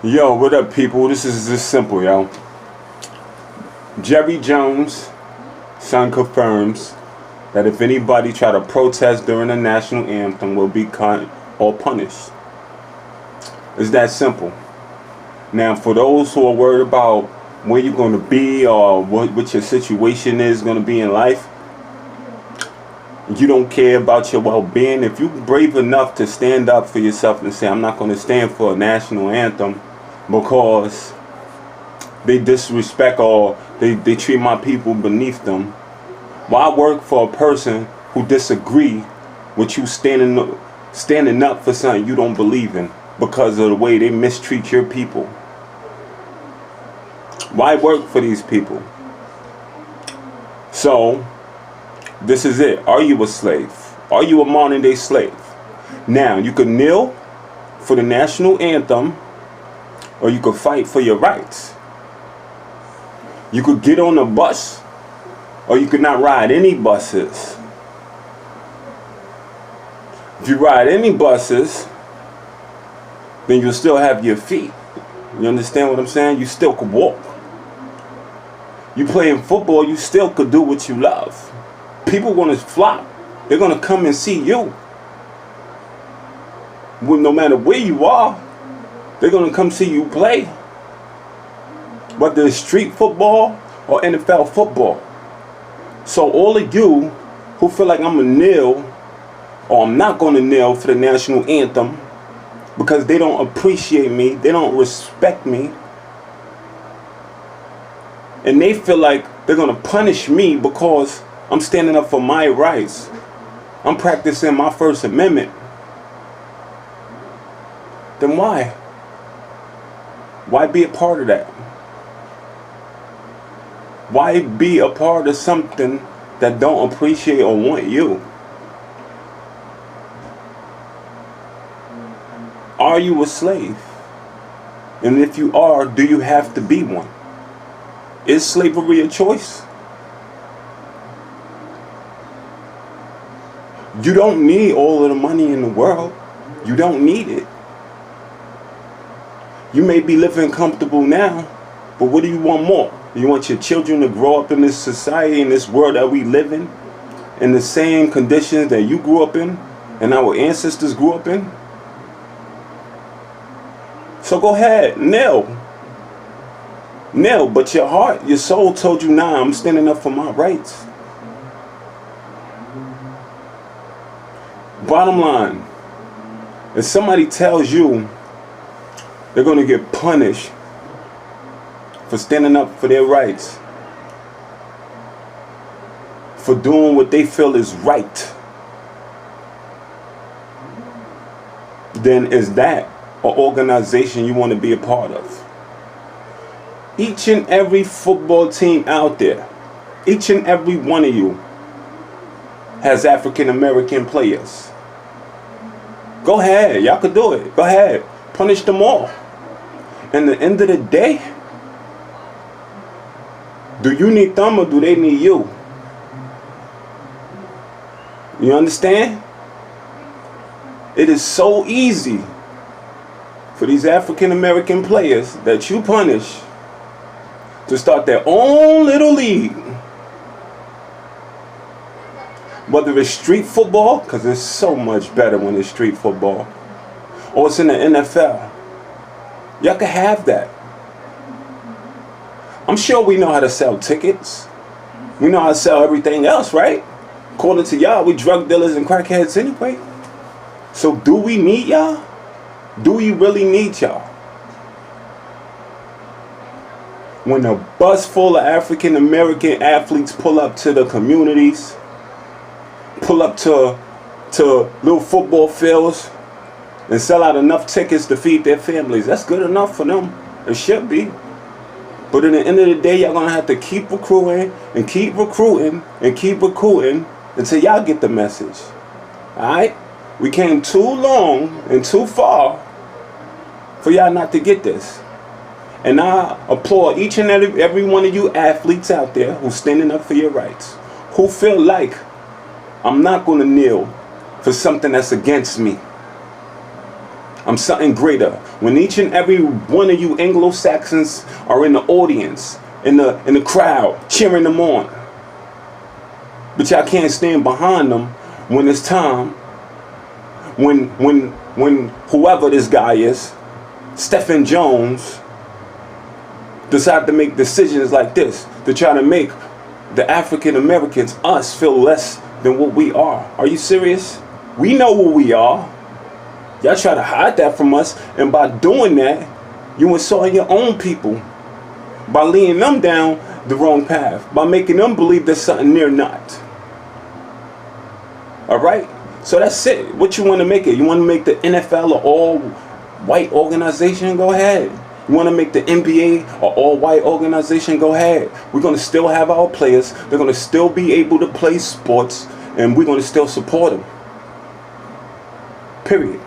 Yo, what up, people? This is just simple, yo. Jerry Jones' son confirms that if anybody try to protest during the national anthem will be caught or punished. It's that simple. Now, for those who are worried about where you're going to be or what your situation is going to be in life, you don't care about your well-being. If you're brave enough to stand up for yourself and say, I'm not going to stand for a national anthem because they disrespect or they treat my people beneath them, why work for a person who disagree with you standing up for something you don't believe in because of the way they mistreat your people? Why work for these people? So this is it. Are you a slave? Are you a modern day slave? Now, you could kneel for the national anthem or you could fight for your rights. You could get on a bus or you could not ride any buses. If you ride any buses, then you'll still have your feet. You understand what I'm saying? You still could walk. You playing football, you still could do what you love. People want to flock. They're going to come and see you. Well, no matter where you are, they're going to come see you play. Whether it's street football or NFL football. So all of you who feel like I'm going to kneel or I'm not going to kneel for the national anthem because they don't appreciate me, they don't respect me, and they feel like they're going to punish me because I'm standing up for my rights, I'm practicing my First Amendment, then why? Why be a part of that? Why be a part of something that don't appreciate or want you? Are you a slave? And if you are, do you have to be one? Is slavery a choice? You don't need all of the money in the world. You don't need it. You may be living comfortable now, but what do you want more? You want your children to grow up in this society, in this world that we live in the same conditions that you grew up in and our ancestors grew up in? So go ahead, kneel. Kneel, but your heart, your soul told you, nah, I'm standing up for my rights. Bottom line, if somebody tells you they're going to get punished for standing up for their rights, for doing what they feel is right, then is that an organization you want to be a part of? Each and every football team out there, each and every one of you has African American players. Go ahead, y'all could do it. Go ahead, punish them all. And at the end of the day, do you need them or do they need you? You understand? It is so easy for these African American players that you punish to start their own little league. Whether it's street football, because it's so much better when it's street football, or it's in the NFL. Y'all can have that. I'm sure we know how to sell tickets. We know how to sell everything else, right? According to y'all, we drug dealers and crackheads anyway. So do we need y'all? Do we really need y'all? When a bus full of African American athletes pull up to the communities, pull up to little football fields and sell out enough tickets to feed their families, that's good enough for them. It should be. But at the end of the day, y'all gonna have to keep recruiting and keep recruiting and keep recruiting until y'all get the message. Alright? We came too long and too far for y'all not to get this. And I applaud each and every one of you athletes out there who's standing up for your rights, who feel like I'm not gonna kneel for something that's against me. I'm something greater. When each and every one of you Anglo-Saxons are in the audience, in the crowd, cheering them on, but y'all can't stand behind them when it's time, when whoever this guy is, Stephen Jones, decide to make decisions like this to try to make the African Americans, us, feel less than what we are. Are you serious? We know who we are. Y'all try to hide that from us, and by doing that, you insult your own people by leading them down the wrong path, by making them believe there's something they're not. All right? So that's it. What you want to make it? You want to make the NFL an all-white organization? Go ahead. You want to make the NBA an all-white organization? Go ahead. We're going to still have our players. They're going to still be able to play sports, and we're going to still support them. Period.